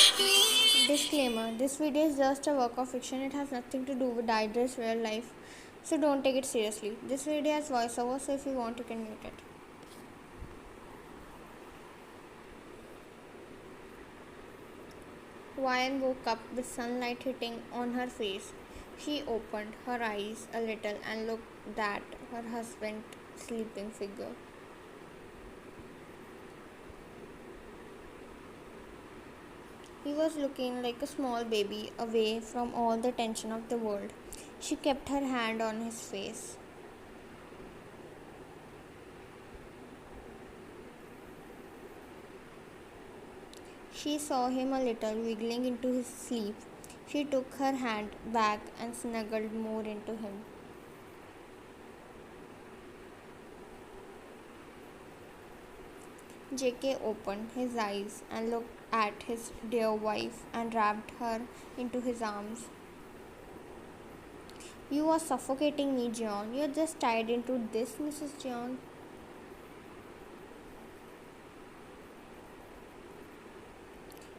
Disclaimer: this video is just a work of fiction. It has nothing to do with Idra's real life, so don't take it seriously. This video has voiceover, so if you want, you can mute it. Ryan woke up with sunlight hitting on her face. She opened her eyes a little and looked at her husband's sleeping figure. He was looking like a small baby, away from all the tension of the world. She kept her hand on his face. She saw him a little wiggling into his sleep. She took her hand back and snuggled more into him. JK opened his eyes and looked at his dear wife and wrapped her into his arms. You are suffocating me, John. You're just tied into this, Mrs. John.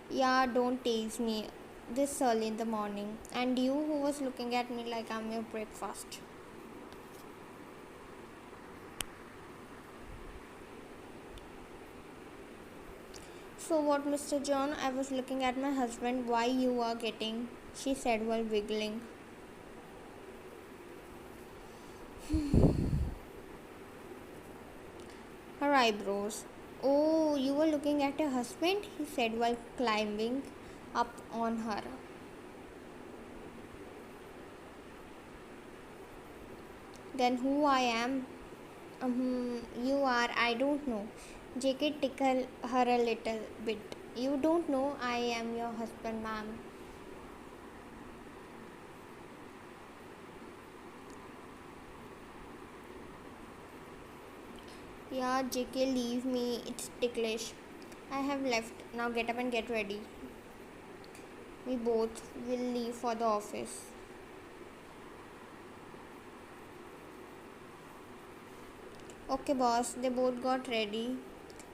Yeah, don't tease me this early in the morning. And you who was looking at me like I'm your breakfast. So what, Mr. John? I was looking at my husband. Why you are getting? She said while wiggling. Her eyebrows. Oh, you were looking at your husband? He said while climbing up on her. Then who I am? You are, I don't know. JK tickled her a little bit. You don't know I am your husband, ma'am. Yeah, JK, leave me. It's ticklish. I have left. Now get up and get ready. We both will leave for the office. Okay, boss. They both got ready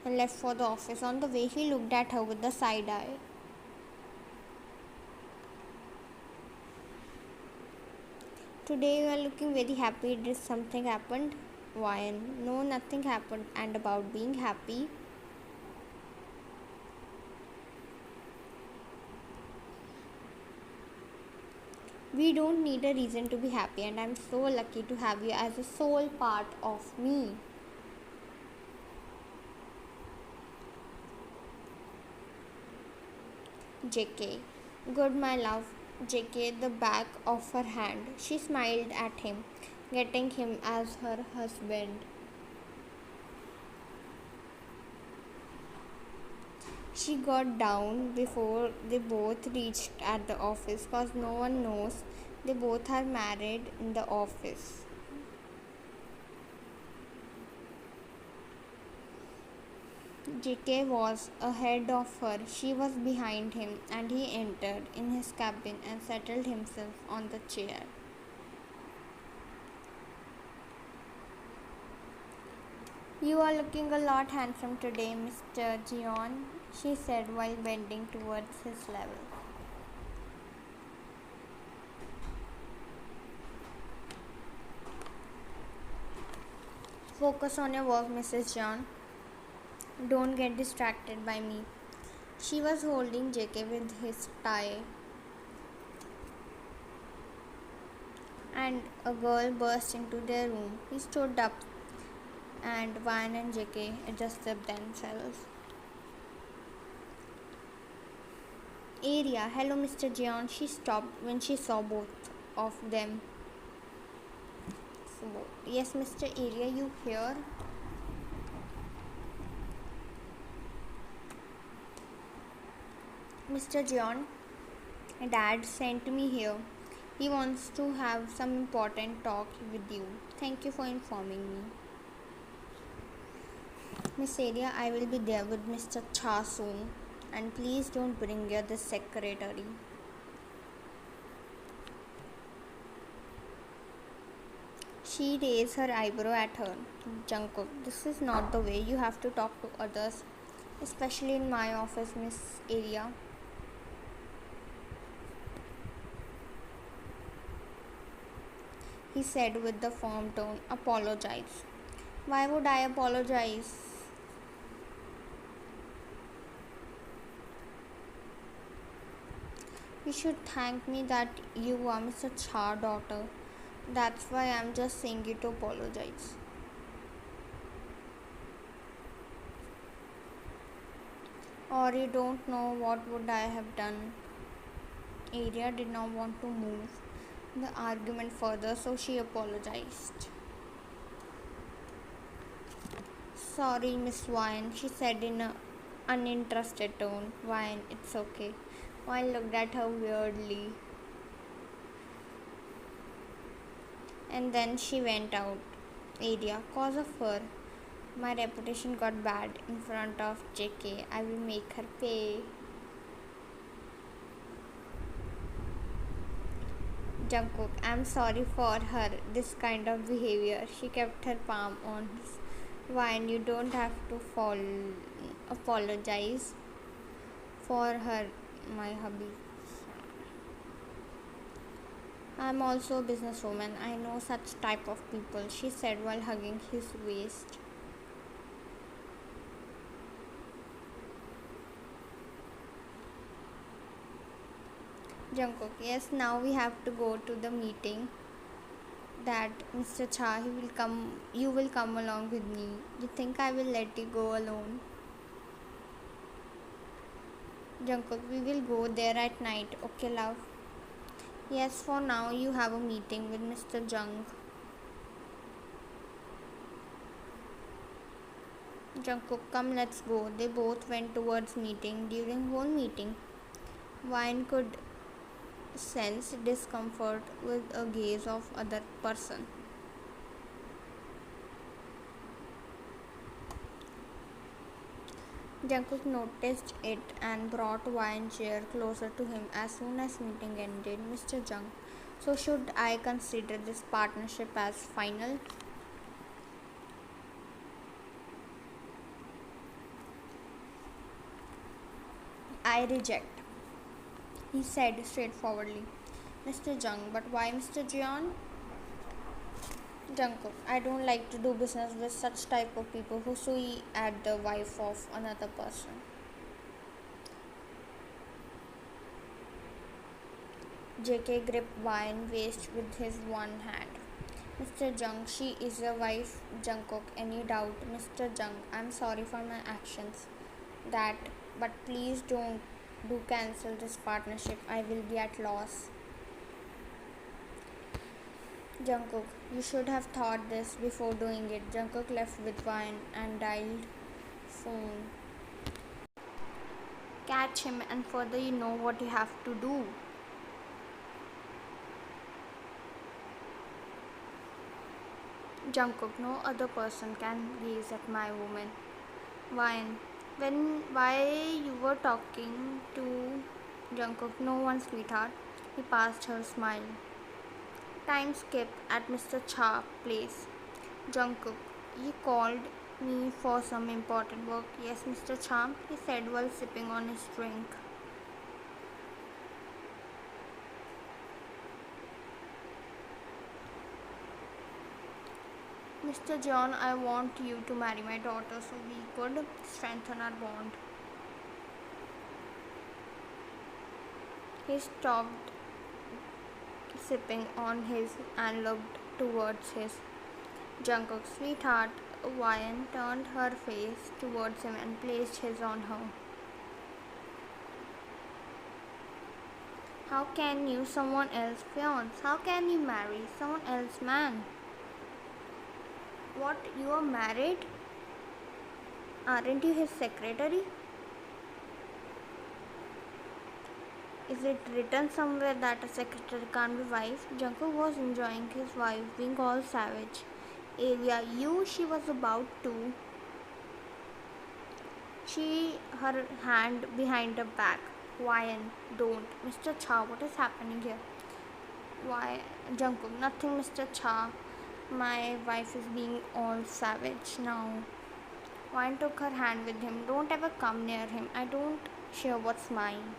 and left for the office. On the way, he looked at her with a side eye. Today you are looking very happy. Did something happen? Why? No, nothing happened. And about being happy? We don't need a reason to be happy, and I'm so lucky to have you as a sole part of me. JK. Good, my love. JK, the back of her hand. She smiled at him, getting him as her husband. She got down before they both reached at the office, cause no one knows they both are married in the office. JK was ahead of her. She was behind him, and he entered in his cabin and settled himself on the chair. You are looking a lot handsome today, Mr. Gion, she said while bending towards his level. Focus on your work, Mrs. John. Don't get distracted by me. She was holding JK with his tie, and a girl burst into their room. He stood up, and Van and JK adjusted themselves. Area, hello, Mr. Jeon. She stopped when she saw both of them. Yes, Mr. Area, you here? Mr. John, Dad sent me here. He wants to have some important talk with you. Thank you for informing me. Miss Area, I will be there with Mr. Cha soon. And please don't bring your the secretary. She raised her eyebrow at her. Jungkook, this is not the way you have to talk to others, especially in my office, Miss Area. he said with the firm tone. Apologize. Why would I apologize? You should thank me that you are Mr. Cha daughter. That's why I'm just saying you to apologize. Or you don't know what would I have done. Arya did not want to move the argument further, so she apologized. Sorry, Miss Wine, she said in an uninterested tone. Wine, it's okay. Wine looked at her weirdly. And then she went out. Arya, cause of her. My reputation got bad in front of JK. I will make her pay. Jungkook, I'm sorry for her this kind of behavior. She kept her palm on his wine. You don't have to apologize for her, my hubby. I'm also a businesswoman. I know such type of people, she said while hugging his waist. Jungkook, yes, now we have to go to the meeting. That Mr. Cha, you will come along with me. You think I will let you go alone? Jungkook, we will go there at night, okay, love? Yes, for now you have a meeting with Mr. Jung. Jungkook, come, let's go. They both went towards meeting. During whole meeting, Wine could sense discomfort with a gaze of other person. Jungkook noticed it and brought Wine chair closer to him as soon as meeting ended. Mr. Jung, so should I consider this partnership as final? I reject, he said straightforwardly. Mr. Jung, but why Mr. Jeon? Jungkook, I don't like to do business with such type of people who sue at the wife of another person. JK gripped Wine waist with his one hand. Mr. Jung, she is a wife. Jungkook, any doubt? Mr. Jung, I'm sorry for my actions. That, but please don't do cancel this partnership. I will be at loss. Jungkook, you should have thought this before doing it. Jungkook left with Wine and dialed phone. Catch him and further you know what you have to do. Jungkook, no other person can gaze at my woman. Wine, why you were talking to Jungkook? No one, sweetheart. He passed her smile. Time skip at Mr. Cha place. Jungkook, you called me for some important work. Yes, Mr. Cha, he said while sipping on his drink. Mr. John, I want you to marry my daughter so we could strengthen our bond. He stopped sipping on his and looked towards his. Jungkook, sweetheart. Wyan turned her face towards him and placed his on her. How can you, someone else fiance? How can you marry someone else man? What, you are married? Aren't you his secretary? Is it written somewhere that a secretary can't be wife? Jungkook was enjoying his wife being all savage. Area, she was about to. She, her hand behind her back. Wyan, don't. Mr. Cha, what is happening here? Why, Jungkook, nothing, Mr. Cha. My wife is being all savage now. Wyan took her hand with him. Don't ever come near him. I don't share what's mine.